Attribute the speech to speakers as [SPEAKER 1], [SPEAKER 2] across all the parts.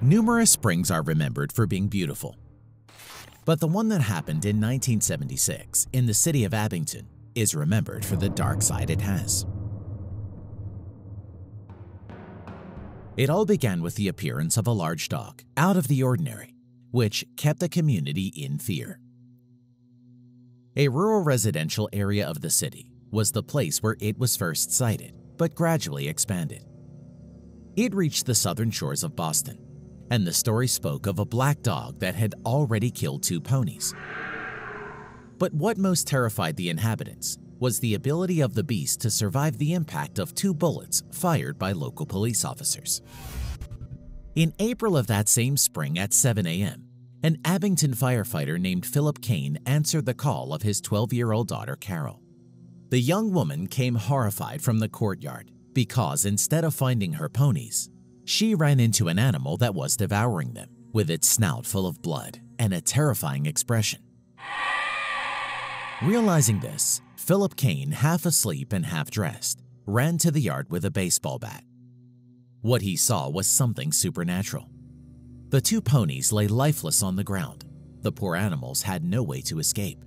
[SPEAKER 1] Numerous springs are remembered for being beautiful, but the one that happened in 1976 in the city of Abington is remembered for the dark side it has. It all began with the appearance of a large dog, out of the ordinary, which kept the community in fear. A rural residential area of the city was the place where it was first sighted, but gradually expanded. It reached the southern shores of Boston, and the story spoke of a black dog that had already killed 2 ponies. But what most terrified the inhabitants was the ability of the beast to survive the impact of 2 bullets fired by local police officers. In April of that same spring at 7 a.m., an Abington firefighter named Philip Kane answered the call of his 12-year-old daughter, Carol. The young woman came horrified from the courtyard because instead of finding her ponies, she ran into an animal that was devouring them, with its snout full of blood and a terrifying expression. Realizing this, Philip Kane, half asleep and half dressed, ran to the yard with a baseball bat. What he saw was something supernatural. The 2 ponies lay lifeless on the ground. The poor animals had no way to escape.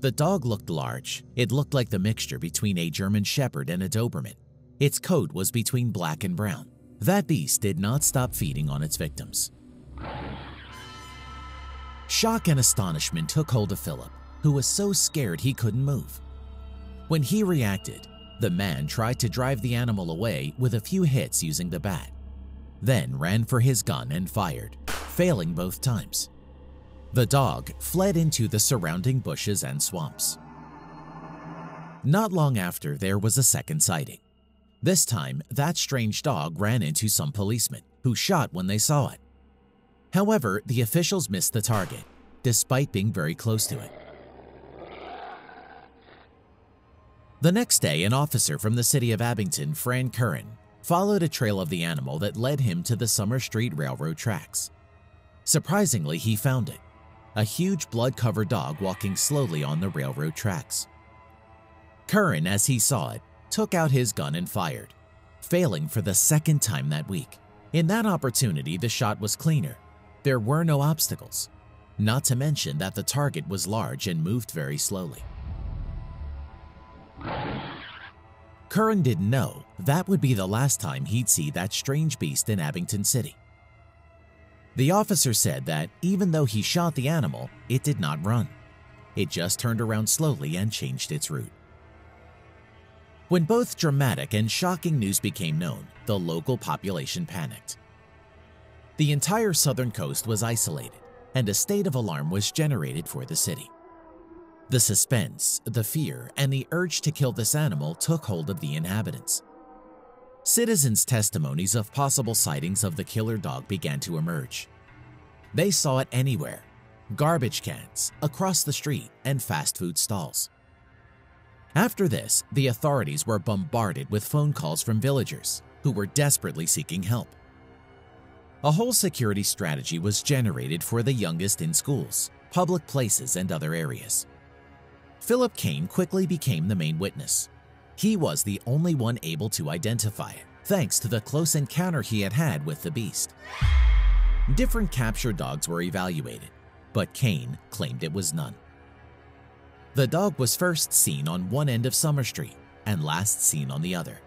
[SPEAKER 1] The dog looked large. It looked like the mixture between a German Shepherd and a Doberman. Its coat was between black and brown. That beast did not stop feeding on its victims. Shock and astonishment took hold of Philip, who was so scared he couldn't move. When he reacted, the man tried to drive the animal away with a few hits using the bat, then ran for his gun and fired, failing both times. The dog fled into the surrounding bushes and swamps. Not long after, there was a second sighting. This time, that strange dog ran into some policemen, who shot when they saw it. However, the officials missed the target, despite being very close to it. The next day, an officer from the city of Abington, Fran Curran, followed a trail of the animal that led him to the Summer Street Railroad tracks. Surprisingly, he found it, a huge blood-covered dog walking slowly on the railroad tracks. Curran, as he saw it, took out his gun and fired, failing for the second time that week. In that opportunity, the shot was cleaner. There were no obstacles, not to mention that the target was large and moved very slowly. Curran didn't know that would be the last time he'd see that strange beast in Abington City. The officer said that even though he shot the animal, it did not run. It just turned around slowly and changed its route. When both dramatic and shocking news became known, the local population panicked. The entire southern coast was isolated, and a state of alarm was generated for the city. The suspense, the fear, and the urge to kill this animal took hold of the inhabitants. Citizens' testimonies of possible sightings of the killer dog began to emerge. They saw it anywhere: garbage cans, across the street, and fast food stalls. After this, the authorities were bombarded with phone calls from villagers who were desperately seeking help. A whole security strategy was generated for the youngest in schools, public places, and other areas. Philip Kane quickly became the main witness. He was the only one able to identify it, thanks to the close encounter he had had with the beast. Different captured dogs were evaluated, but Kane claimed it was none. The dog was first seen on one end of Summer Street and last seen on the other.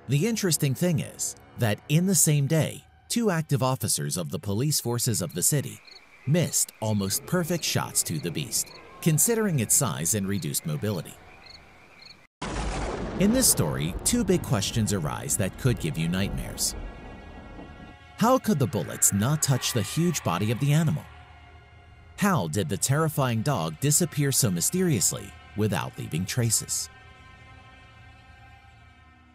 [SPEAKER 1] The interesting thing is that in the same day, 2 active officers of the police forces of the city missed almost perfect shots to the beast, considering its size and reduced mobility. In this story, 2 big questions arise that could give you nightmares. How could the bullets not touch the huge body of the animal? How did the terrifying dog disappear so mysteriously without leaving traces?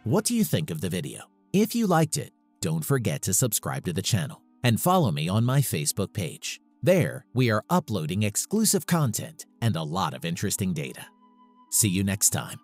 [SPEAKER 1] What do you think of the video? If you liked it, don't forget to subscribe to the channel and follow me on my Facebook page. There, we are uploading exclusive content and a lot of interesting data. See you next time.